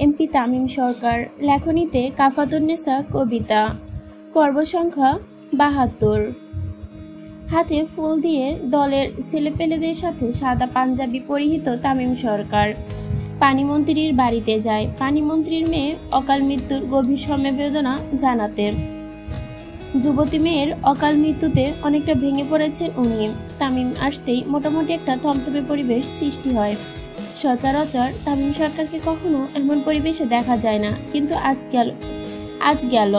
MP Tamim সরকার লেখনীতে কাফাতুন্নেসা কবিতা পর্ব সংখ্যা ৭২। হাতে ফুল দিয়ে দলের ছেলেপেলেদের সাথে সাদা পাঞ্জাবি পরিহিত তামিম সরকার পানিমন্ত্রীর বাড়িতে যায় পানিমন্ত্রীর মেয়ে অকাল মৃত্যুর গভীর সমবেদনা জানাতে। যুবতী মেয়ের অকাল মৃত্যুতে অনেকটা ভেঙে পড়েছেন উনি। তামিম আসতেই মোটামুটি একটা থমথমে পরিবেশ সৃষ্টি হয়। সচরাচর তামিম সরকারকে কখনো এমন পরিবেশে দেখা যায় না, কিন্তু আজ গেল।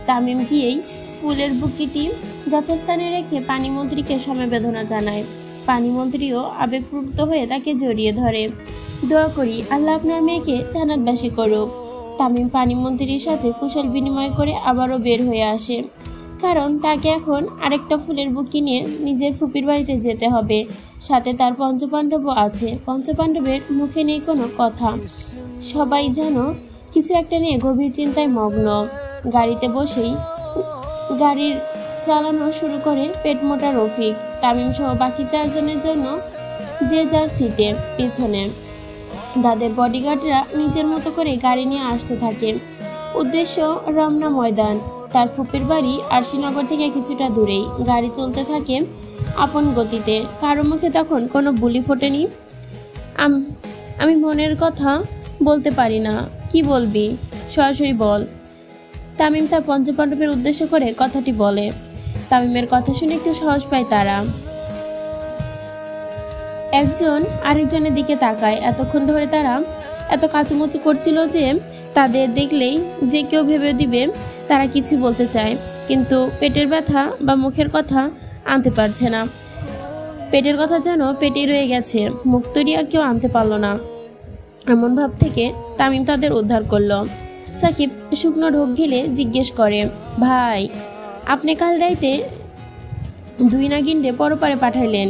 তামিম গিয়েই ফুলের বুকিটি যথাস্থানে রেখে পানিমন্ত্রীকে সমবেদনা জানায়। পানিমন্ত্রীও আবেগপ্রবৃত্ত হয়ে তাকে জড়িয়ে ধরে। দোয়া করি আল্লাহ আপনার মেয়েকে জান্নাতবাসী করুক। তামিম পানিমন্ত্রীর সাথে কুশল বিনিময় করে আবারও বের হয়ে আসে, কারণ তাকে এখন আরেকটা ফুলের বুকি নিয়ে নিজের ফুপির বাড়িতে যেতে হবে। সাথে তার পঞ্চপাণ্ডবও আছে। পঞ্চপাণ্ডবের মুখে নেই কোনো কথা, সবাই যেন কিছু একটা নিয়ে গভীর চিন্তায় মগ্ন। গাড়িতে বসেই গাড়ির চালানো শুরু করে পেটমোটা রফিক। তামিম সহ বাকি 4 জনের জন্য যে যার সিটে পেছনে। তাদের বডিগার্ডরা নিজের মতো করে গাড়ি নিয়ে আসতে থাকে। উদ্দেশ্য রমনা ময়দান। তার ফুপির বাড়ি আরশিনগর থেকে কিছুটা দূরেই। গাড়ি চলতে থাকে আপন গতিতে। কারো মুখে তখন কোনো বুলি ফোটেনি। আমি মনের কথা বলতে পারি না। কি বলবি? সরাসরি বল। তামিম তার পঞ্চপাণ্ডবের উদ্দেশ্য করে কথাটি বলে। তামিমের কথা শুনে একটু সাহস পায় তারা। একজন আরেকজনের দিকে তাকায়। এতক্ষণ ধরে তারা এত কাচুমুচু করছিল যে তাদের দেখলেই যে কেউ ভেবে দিবে তারা কিছু বলতে চায়, কিন্তু পেটের ব্যথা বা মুখের কথা আনতে পারছে না। পেটের কথা যেন পেটেই রয়ে গেছে, মুখ তৈরি আর কেউ আনতে পারল না। এমন ভাব থেকে তামিম তাদের উদ্ধার করলো। সাকিব শুকনো ঢোক গিলে জিজ্ঞেস করে, ভাই আপনি কাল রাইতে 2 নাগিনরে পরপারে পাঠাইলেন,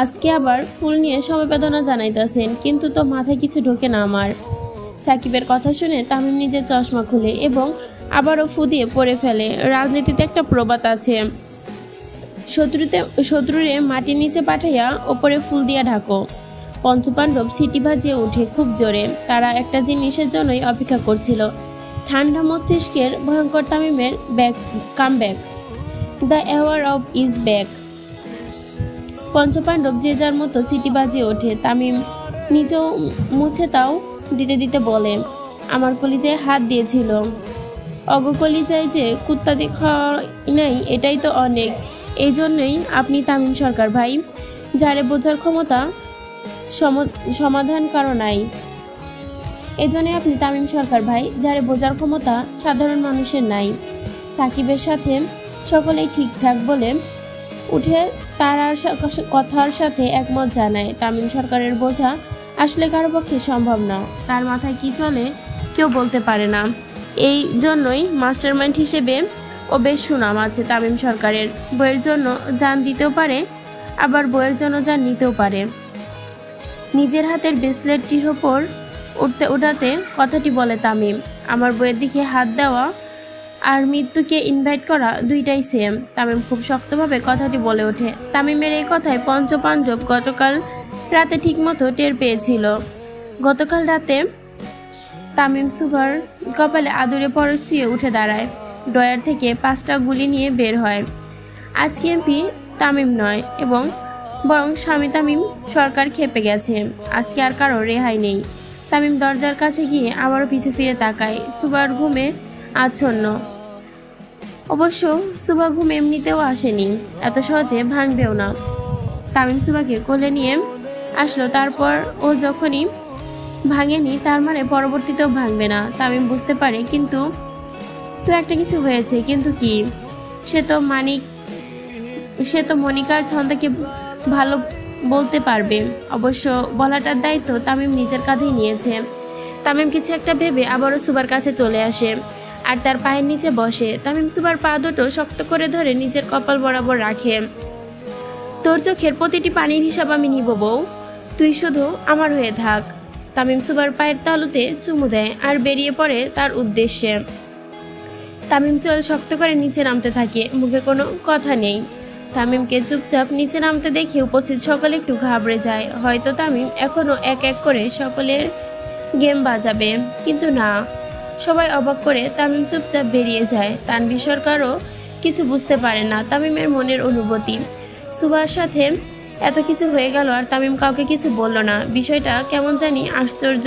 আজকে আবার ফুল নিয়ে সমবেদনা জানাইতেছেন, কিন্তু তো মাথায় কিছু ঢোকে না আমার। সাকিবের কথা শুনে তামিম নিজের চশমা খুলে এবং আবারও ফু দিয়ে পড়ে ফেলে। রাজনীতিতে একটা প্রবাদ আছে, শত্রুরে মাটির নিচে পাঠাইয়া ওপরে ফুল দিয়া ঢাকো। পঞ্চপাণ্ডব সিটি বাজিয়ে উঠে খুব জোরে। তারা একটা জিনিসের জন্যই অপেক্ষা করছিল, ঠান্ডা মস্তিষ্কের ভয়ঙ্কর তামিমের comeback. The hour of is back. পঞ্চপাণ্ডব যে যার মতো সিটি বাজিয়ে ওঠে। তামিম নিজেও মুছে তাও দিতে দিতে বলে, আমার কলিজায় হাত দিয়েছিল। অগকলিজায় যে কুত্তা দেখা নাই, এটাই তো অনেক। এই জন্যই আপনি তামিম সরকার ভাই, যারে বোঝার ক্ষমতা সমাধান কারো নাই। এজন্যই আপনি তামিম সরকার ভাই, যারে বোঝার ক্ষমতা সাধারণ মানুষের নাই। সাকিবের সাথে সকলেই ঠিকঠাক বলে উঠে তার কথার সাথে একমত জানায়। তামিম সরকারের বোঝা আসলে কারো পক্ষে সম্ভব না। তার মাথায় কি চলে কেউ বলতে পারে না। এই জন্যই মাস্টারমাইন্ড হিসেবে ও বেশ সুনাম আছে তামিম সরকারের। বইয়ের জন্য জান দিতেও পারে, আবার বইয়ের জন্য জান নিতেও পারে। নিজের হাতের ব্রেসলেটটির ওপর উঠাতে কথাটি বলে তামিম, আমার বইয়ের দিকে হাত দেওয়া আর মৃত্যুকে ইনভাইট করা দুইটাই সেম। তামিম খুব শক্তভাবে কথাটি বলে ওঠে। তামিমের এই কথায় পঞ্চপাণ্ডব গতকাল রাতে ঠিকমতো টের পেয়েছিল। গতকাল রাতে তামিম সুভার কপালে আদুরে পরশ ছুঁয়ে উঠে দাঁড়ায়। ড্রয়ার থেকে 5টা গুলি নিয়ে বের হয়। আজকে এমপি তামিম নয়, বরং স্বামী তামিম সরকার খেপে গেছে। আজকে আর কারো রেহাই নেই। তামিম দরজার কাছে গিয়ে আবারও পিছু ফিরে তাকায়। সুভার ঘুমে আচ্ছন্ন। অবশ্য সুভা ঘুম এমনিতেও আসেনি, এত সহজে ভাঙবেও না। তামিম সুভাকে কোলে নিয়ে আসলো, তারপর ও যখনই ভাঙেনি তার মানে পরবর্তীতেও ভাঙবে না। তামিম বুঝতে পারে কিন্তু একটা কিছু হয়েছে, কিন্তু কি? সে তো মনিকার ছন্দাকে ভালো বলতে পারবে। অবশ্য বলাটার দায়িত্ব তামিম নিজের কাঁধেই নিয়েছে। তামিম কিছু একটা ভেবে আবারও সুবার কাছে চলে আসে আর তার পায়ের নিচে বসে। তামিম সুবার পা দুটো শক্ত করে ধরে নিজের কপাল বরাবর রাখে। তোর চোখের প্রতিটি পানির হিসাব আমি নিব বউ, তুই শুধু আমার হয়ে থাক। তামিম সুবার পায়ের তালুতে চুমু দেয় আর বেরিয়ে পড়ে তার উদ্দেশ্যে। তামিম চোল শক্ত করে নিচে নামতে থাকে, মুখে কোনো কথা নেই। তামিমকে চুপচাপ নিচে নামতে দেখে উপস্থিত সকলে একটু ঘাবড়ে যায়। হয়তো তামিম এখনো এক এক করে সকলের গেম বাজাবে, কিন্তু না, সবাই অবাক করে তামিম চুপচাপ বেরিয়ে যায়। তানভীর সরকারও কিছু বুঝতে পারে না তামিমের মনের অনুভূতি। সুভার সাথে এত কিছু হয়ে গেল আর তামিম কাউকে কিছু বলল না। বিষয়টা কেমন জানি আশ্চর্য,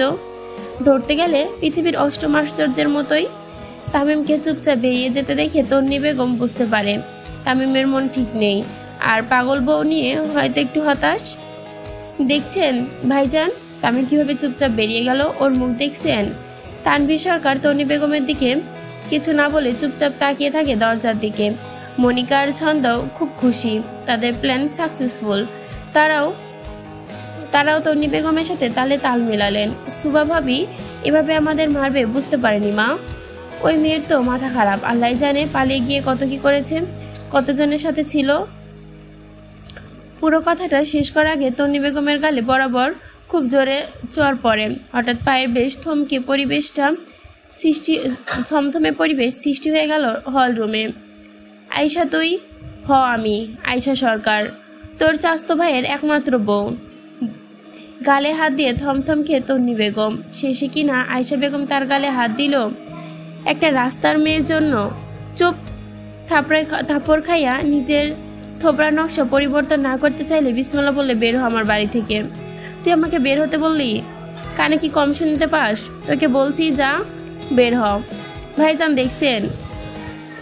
ধরতে গেলে পৃথিবীর অষ্টম আশ্চর্যের মতোই। তামিমকে চুপচাপ বেরিয়ে যেতে দেখে তন্নি বেগম বুঝতে পারে তামিমের মন ঠিক নেই, আর পাগল বউ নিয়ে হয়তো একটু হতাশ। দেখছেন ভাইজান, তামিম কিভাবে চুপচাপ বেরিয়ে গেল, ওর মুখ দেখছেন? তানভীর সরকার তন্নি বেগমের দিকে কিছু না বলে চুপচাপ তাকিয়ে থাকে দরজার দিকে। মনিকা আর ছন্দও খুব খুশি, তাদের প্ল্যান সাকসেসফুল। তারাও তন্নি বেগমের সাথে তালে তাল মেলালেন। সুবা ভাবি এভাবে আমাদের মারবে বুঝতে পারেনি মা। ওই মেয়ের তো মাথা খারাপ, আল্লাহ জানে পালিয়ে গিয়ে কত কি করেছে, কতজনের সাথে ছিল। পুরো কথাটা শেষ করার আগে তন্নি বেগমের গালে বরাবর খুব জোরে চর পড়ে। হঠাৎ পায়ের বেশ থমথমে পরিবেশ সৃষ্টি হয়ে গেল হল রুমে। আয়শা তুই? আমি আয়শা সরকার, তোর চাস্তো ভাইয়ের একমাত্র বউ। গালে হাত দিয়ে থমথম খেয়ে তন্নি বেগম। শেষে কিনা আয়শা বেগম তার গালে হাত দিল একটা রাস্তার মেয়ের জন্য। চুপ! থাপড় খাইয়া নিজের থোবরা নকশা পরিবর্তন না করতে চাইলে বিসমিল্লাহ বললে বের হ আমার বাড়ি থেকে। তুই আমাকে বের হতে বললি? কানে কি কম শুনতে পাস? তোকে বলছি যা, বের হ। ভাইজান দেখছেন?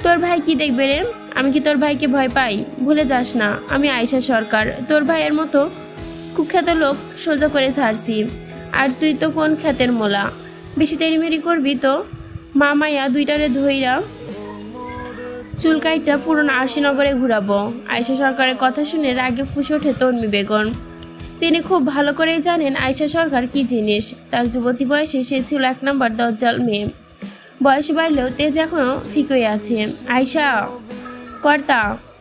তোর ভাই কি দেখবে রে? আমি কি তোর ভাইকে ভয় পাই? ভুলে যাস না আমি আয়শা সরকার, তোর ভাইয়ের মতো কুখ্যাত লোক সোজা করে ছাড়ছি। আর তুই তো কোন খ্যাতের মোলা, বেশি তেড়িমেড়ি করবি তো মামাইয়া দুইটারে ধইরা চুলকাইটা পুরনো আশিনগরে ঘুরাবো। আয়শা সরকারের কথা শুনে রাগে ফুঁসে ওঠে তন্নি বেগম। তিনি খুব ভালো করেই জানেন আয়শা সরকার কি জিনিস। তার যুবতী বয়সে সে ছিল এক নম্বর দজ্জাল মেয়ে। বয়স বাড়লেও তেজ এখনও ঠিকই আছে। আয়শা কর্তা,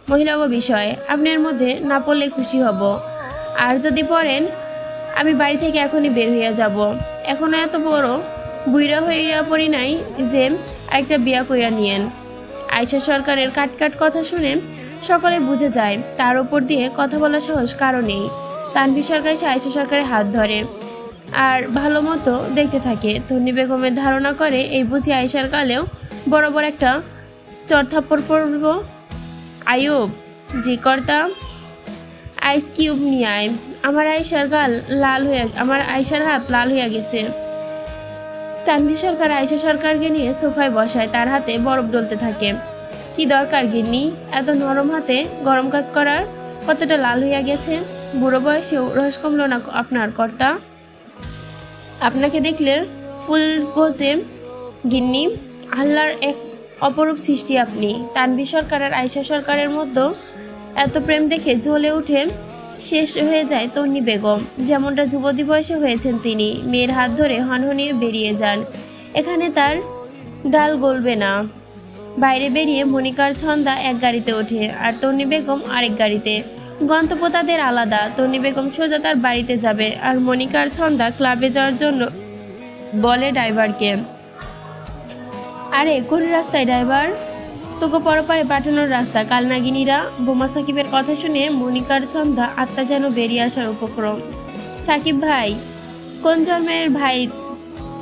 মহিলাগো বিষয় আপনার মধ্যে না পড়লে খুশি হব, আর যদি পড়েন আমি বাড়ি থেকে এখনই বের হইয়া যাব। এখনো এত বড় বুইরা হইয়া পড়ি নাই যে আরেকটা বিয়া কইরা নিয়েন। আয়শা সরকারের কাটকাট কথা শুনে সকলে বুঝে যায় তার ওপর দিয়ে কথা বলার সাহস কারো নেই। তানভীর সরকার এসে আয়শা সরকারের হাত ধরে আর ভালো মতো দেখতে থাকে। তন্নি বেগমের ধারণা করে এই বুঝি আয়শার গালেও বড় বড় একটা চড়থাপ্পড় পড়ব। আয়ুব, জি কর্তা। আইস কিউব নিয়ে আয়, আমার আয়শার হাত লাল হইয়া গেছে। তানভীর সরকার আয়শা সরকারকে নিয়ে সোফায় বসায়, তার হাতে বরফ ডলতে থাকে। কি দরকার গিন্নি এত নরম হাতে গরম কাজ করার? কতটা লাল হইয়া গেছে, বুড়ো বয়সেও রস কমল না আপনার কর্তা? আপনাকে দেখলে ফুল গোছে গিন্নি, আল্লাহর এক অপরূপ সৃষ্টি আপনি। তানভীর সরকার আর আয়শা সরকারের মধ্যে এত প্রেম দেখে জ্বলে উঠে শেষ হয়ে যায় তন্নি বেগম। যেমনটা যুবতী বয়সে হয়েছেন তিনি। মেয়ের হাত ধরে হনহনিয়ে বেরিয়ে যান। এখানে তার ডাল গলবে না। বাইরে বেরিয়ে মনিকার ছন্দা এক গাড়িতে ওঠে আর তন্নি বেগম আরেক গাড়িতে। গন্তব্য তাদের আলাদা। তন্নি বেগম সোজা তার বাড়িতে যাবে আর মনিকার ছন্দা ক্লাবে যাওয়ার জন্য বলে ড্রাইভারকে। আরে কোন রাস্তায় ড্রাইভার? তোকে পরপারে পাঠানোর রাস্তা। কালনাগিনীরা বোমা সাকিবের কথা শুনে মনিকার ছন্দা আত্মা যেন বেরিয়ে আসার উপক্রম। সাকিব ভাই, কোন জন্মের ভাই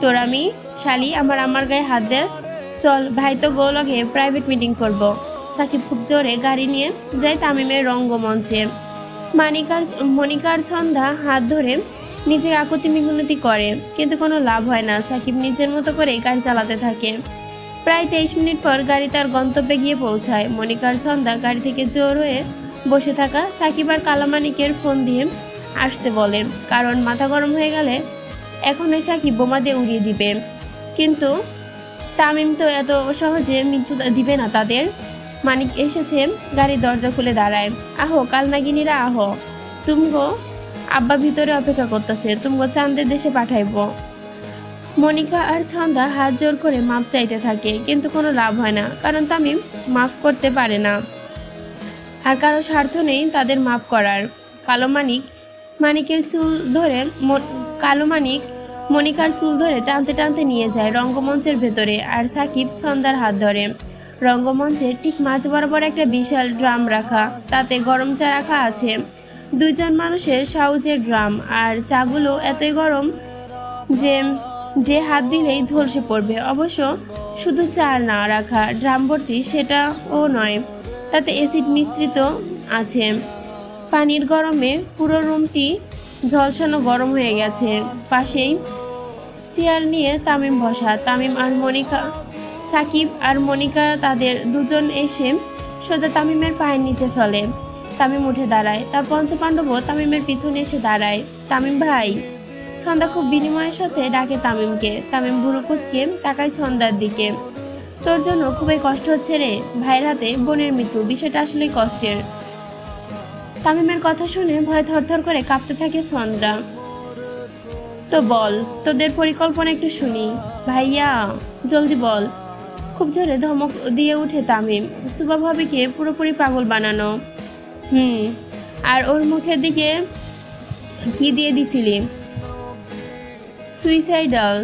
তোর? আমি শালি, আমার গায়ে হাত দেস? চল ভাই, তো গোলগে প্রাইভেট মিটিং করব। সাকিব খুব জোরে গাড়ি নিয়ে যায় তামিমের রঙ্গমঞ্চে। মনিকার ছন্দা হাত ধরে নিজে আকুতি মিনতি করে, কিন্তু কোনো লাভ হয় না। সাকিব নিজের মতো করে গাড়ি চালাতে থাকে। প্রায় 23 মিনিট পর গাড়ি তার গন্তব্যে গিয়ে পৌঁছায়। মনিকার ছন্দা গাড়ি থেকে জোর হয়ে বসে থাকা সাকিব আর কালামানিকের ফোন দিয়ে আসতে বলে, কারণ মাথা গরম হয়ে গেলে এখনই সাকিব বোমা দিয়ে উড়িয়ে দিবে। কিন্তু তামিম তো এত সহজে মৃত্যু দিবে না তাদের। মানিক এসেছে, গাড়ির দরজা খুলে দাঁড়ায়। আহো কালনাগিনীরা আহো, তুমগো আব্বা ভিতরে অপেক্ষা করতেছে, তুমগো চাঁদের দেশে পাঠাইব। মনিকা আর ছন্দা হাত জোর করে মাপ চাইতে থাকে, কিন্তু কোনো লাভ হয় না, কারণ তামিম মাফ করতে পারে না আর কারো স্বার্থ নেই তাদের মাফ করার। মনিকার চুল ধরে টানতে টানতে নিয়ে যায় রঙ্গমঞ্চের ভেতরে, আর সাকিব ছন্দার হাত ধরে। রঙ্গমঞ্চের ঠিক মাঝ বরাবর একটা বিশাল ড্রাম রাখা, তাতে গরম চা রাখা আছে। 2 জন মানুষের সাউজের ড্রাম, আর চাগুলো এতই গরম যে যে হাত দিলেই ঝলসে পড়বে। অবশ্য শুধু চাল না রাখা ড্রাম ভর্তি সেটাও নয়, তাতে অ্যাসিড মিশ্রিত আছে। পানির গরমে পুরো রুমটি ঝলসানো গরম হয়ে গেছে। পাশেই চেয়ার নিয়ে তামিম বসা। তামিম আর মনিকা, সাকিব আর মনিকা তাদের দুজন এসে সোজা তামিমের পায়ের নিচে ফেলে। তামিম উঠে দাঁড়ায়। তার পঞ্চপাণ্ডবও তামিমের পিছনে এসে দাঁড়ায়। তামিম ভাই। ছন্দা খুব বিনিময়ের সাথে ডাকে তামিমকে। তামিম ভুরু কুঁচকে তাকায় ছন্দার দিকে। তোর জন্য খুবই কষ্ট হচ্ছে রে, ভাইয়ের হাতে বোনের মৃত্যু, বিষয়টা আসলেই কষ্টের। তামিমের কথা শুনে ভয় থরথর করে কাঁপতে থাকে ছন্দা। তো বল, তোদের পরিকল্পনা একটু শুনি। ভাইয়া জলদি বল। খুব জোরে ধমক দিয়ে উঠে তামিম। সুবা ভাবিকে পুরোপুরি পাগল বানানো। আর ওর মুখের দিকে কি দিয়ে দিছিলি? Suicidal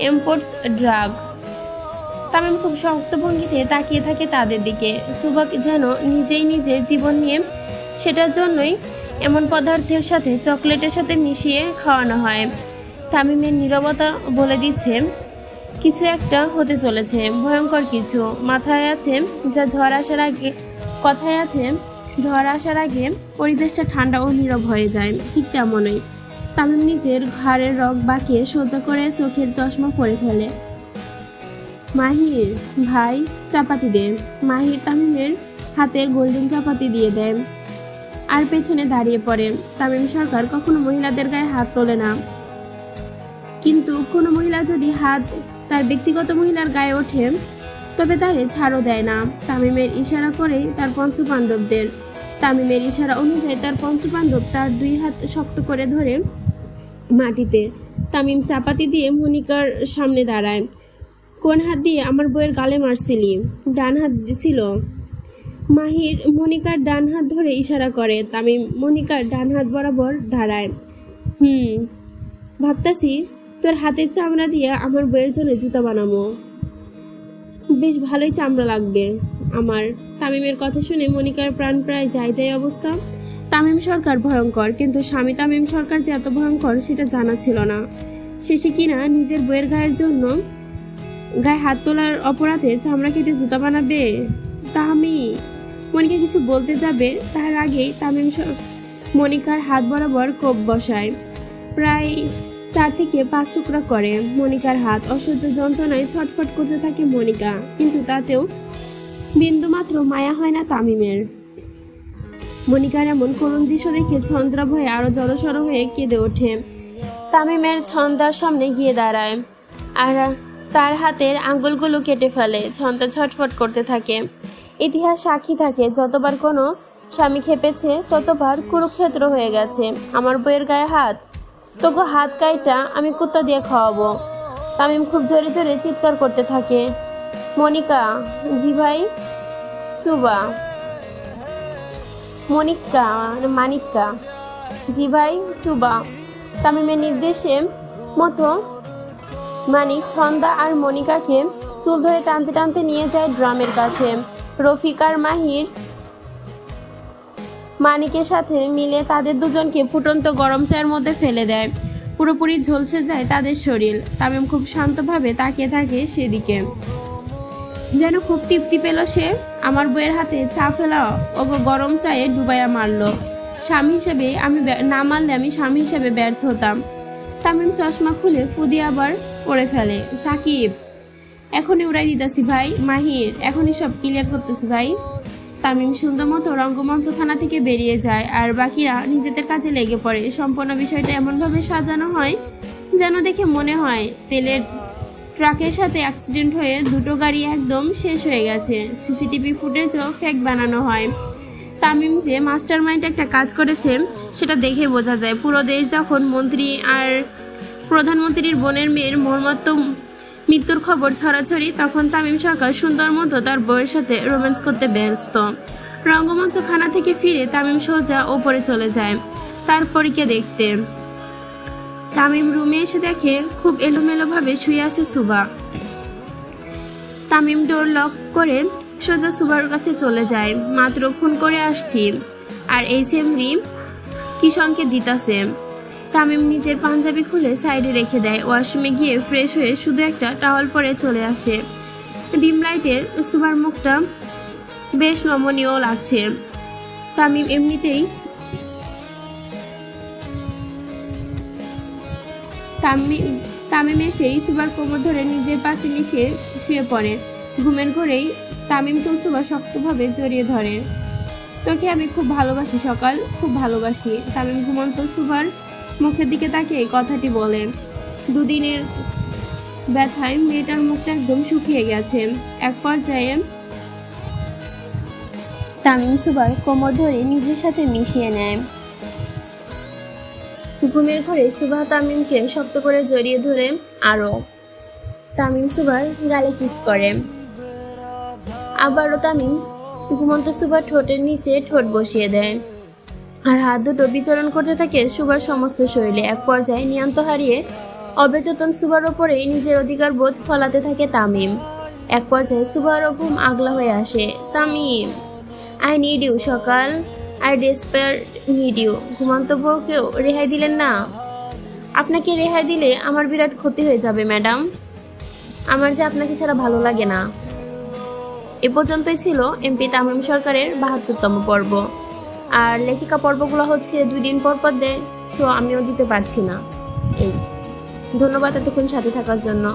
imports drug. তামিম খুব শক্ত ভঙ্গিতে তাকিয়ে থাকে তাদের দিকে। সুবাক যেন নিজেই নিজের জীবন নিয়ে, সেটার জন্যই এমন পদার্থের সাথে চকলেটের সাথে মিশিয়ে খাওয়ানো হয়। তামিমের নীরবতা বলে দিচ্ছে কিছু একটা হতে চলেছে, ভয়ঙ্কর কিছু। মাথায় আছে যা ঝড় আসার আগে, কথায় আছে ঝড় আসার আগে পরিবেশটা ঠান্ডা ও নীরব হয়ে যায়। ঠিক তেমনই তামিম নিজের ঘাড়ের রগ বাঁকিয়ে সোজা করে চোখের চশমা পরে ফেলে। মাহির ভাই, চাপাতি দে। মাহির তামিমের হাতে গোল্ডেন চাপাতি দিয়ে দেয় আর পেছনে দাঁড়িয়ে পড়ে। তামিম সরকার কখনো মহিলাদের গায়ে হাত তোলে না, কিন্তু কোনো মহিলা যদি হাত তার ব্যক্তিগত মহিলার গায়ে ওঠে তবে তারে ছাড়ও দেয় না। তামিমের ইশারা করেই তার পঞ্চপাণ্ডবদের। তামিমের ইশারা অনুযায়ী তার পঞ্চপাণ্ডব তার দুই হাত শক্ত করে ধরে মাটিতে। তামিম চাপাতি দিয়ে মনিকার সামনে দাঁড়ায়। কোন হাত দিয়ে আমার বইয়ের গালে মারছিলি? ডান হাত ছিল। মাহির মনিকার ডান হাত ধরে ইশারা করে। তামিম মনিকার ডান হাত বরাবর দাঁড়ায়। ভাবতাছি তোর হাতের চামড়া দিয়ে আমার বইয়ের জন্য জুতা বানাবো, বেশ ভালোই চামড়া লাগবে আমার। তামিমের কথা শুনে মনিকার প্রাণ প্রায় যায় অবস্থা। তামিম সরকার ভয়ঙ্কর, কিন্তু স্বামী তামিম সরকার যে এত ভয়ঙ্কর সেটা জানা ছিল না। শেষে কিনা নিজের বইয়ের গায়ে হাত তোলার অপরাধে চামড়া কেটে জুতা বানাবে। মনিকা কিছু বলতে যাবে তার আগেই তামিম মনিকার হাত বরাবর কোপ বসায়। প্রায় 4 থেকে 5 টুকরা করে মনিকার হাত। অসহ্য যন্ত্রণায় ছটফট করতে থাকে মনিকা, কিন্তু তাতেও বিন্দুমাত্র মায়া হয় না তামিমের। মনিকার এমন করুণ দৃশ্য দেখে ছন্দা ভয়ে আরো জড়সড় হয়ে কেঁদে ওঠে। তামিমের ছন্দার সামনে গিয়ে দাঁড়ায় আর তার হাতের আঙ্গুলগুলো কেটে ফেলে। ছন্দা ছটফট করতে থাকে। ইতিহাস সাক্ষী থাকে, যতবার কোনো স্বামী খেপেছে ততবার কুরুক্ষেত্র হয়ে গেছে। আমার বইয়ের গায়ে হাত, তোকে হাত কাইটা আমি কুত্তা দিয়ে খাওয়াবো। তামিম খুব জোরে জোরে চিৎকার করতে থাকে। মনিকা, জি ভাই। চুবা, মানিক্কা, জি ভাই। চুবা। তামিমের নির্দেশে মতো মানিক ছন্দা আর মনিকাকে চুল ধরে টানতে টানতে নিয়ে যায় ড্রামের কাছে। রফিক আর মাহির মানিকের সাথে মিলে তাদের দুজনকে ফুটন্ত গরম চায়ের মধ্যে ফেলে দেয়। পুরোপুরি ঝলসে যায় তাদের শরীর। তামিম খুব শান্তভাবে তাকিয়ে থাকে সেদিকে, যেন খুব তৃপ্তি পেল সে। আমার বইয়ের হাতে চা ফেলা ওগো গরম চায়ে ডুবাইয়া মারলো। স্বামী হিসেবে আমি না মারলে আমি স্বামী হিসেবে ব্যর্থ হতাম। তামিম চশমা খুলে ফুদি আবার পরে ফেলে। সাকিব, এখনই উড়াই দিতেছি ভাই। মাহির, এখনই সব ক্লিয়ার করতেছি ভাই। তামিম সুন্দর মতো রঙ্গমঞ্চখানা থেকে বেরিয়ে যায় আর বাকিরা নিজেদের কাজে লেগে পড়ে। সম্পূর্ণ বিষয়টা এমনভাবে সাজানো হয় যেন দেখে মনে হয় তেলের ট্রাকের সাথে অ্যাক্সিডেন্ট হয়ে দুটো গাড়ি একদম শেষ হয়ে গেছে। সিসিটিভি ফুটেজও ফেক বানানো হয়। তামিম যে মাস্টার মাইন্ড একটা কাজ করেছে সেটা দেখে বোঝা যায়। পুরো দেশ যখন মন্ত্রী আর প্রধানমন্ত্রীর বোনের মেয়ের মর্মান্তিক মৃত্যুর খবর ছড়াছড়ি, তখন তামিম সরকার সুন্দর মতো তার বউয়ের সাথে রোম্যান্স করতে ব্যস্ত। রঙ্গমঞ্চখানা থেকে ফিরে তামিম সোজা ওপরে চলে যায় তার পরীকে দেখতে। তামিম রুমে এসে দেখে খুব এলোমেলোভাবে শুয়ে আছে সুবা। তামিম ডোর লক করে সোজা সুবার কাছে চলে যায়। মাত্র খুন করে আসছি আর এই সেমরি কি সংকেত দিতাছে। তামিম নিজের পাঞ্জাবি খুলে সাইডে রেখে দেয়। ওয়াশরুমে গিয়ে ফ্রেশ হয়ে শুধু একটা টাওয়াল পরে চলে আসে। ডিম লাইটে সুভার মুখটা বেশ নমনীয় লাগছে। তামিম এমনিতেই তামিম এসেই সুভার কোমর ধরে নিজের পাশে মিশে শুয়ে পড়ে। ঘুমের ঘরেই তামিমকেও সুভা শক্তভাবে জড়িয়ে ধরে। তোকে আমি খুব ভালোবাসি সকাল, খুব ভালোবাসি। তামিম ঘুমন্ত সুভার মুখের দিকে তাকিয়ে এই কথাটি বলে। দুদিনের ব্যথায় মেয়েটার মুখটা একদম শুকিয়ে গেছে। এক পর্যায়ে তামিম সুভার কোমর ধরে নিজের সাথে মিশিয়ে নেয়। ঘুমের ঘরে সুভা তামিমকে শক্ত করে জড়িয়ে ধরে আরও। তামিম সুভার গালে কিস করে। আবারও তামিম ঘুমন্ত সুভার ঠোঁটের নিচে ঠোঁট বসিয়ে দেয় আর হাত দুটো বিচরণ করতে থাকে সুভার সমস্ত শরীরে। এক পর্যায়ে নিয়ন্ত্রণ হারিয়ে অবচেতন সুভার ওপরেই নিজের অধিকার বোধ ফলাতে থাকে তামিম। এক পর্যায়ে সুভারও ঘুম আগলা হয়ে আসে। তামিম, আই নিড ইউ সকাল, আই ডেসপারেট নিড ইউ। ঘুমন্ত বউকেও রেহাই দিলেন না? আপনাকে রেহাই দিলে আমার বিরাট ক্ষতি হয়ে যাবে ম্যাডাম। আমার যে আপনাকে ছাড়া ভালো লাগে না। এ পর্যন্তই ছিল এমপি তামিম সরকারের ৭২তম পর্ব। আর লেখিকা পর্বগুলো হচ্ছে 2 দিন পর পর দেয়, সো আমিও দিতে পারছি না। এই ধন্যবাদ এতক্ষণ সাথে থাকার জন্য।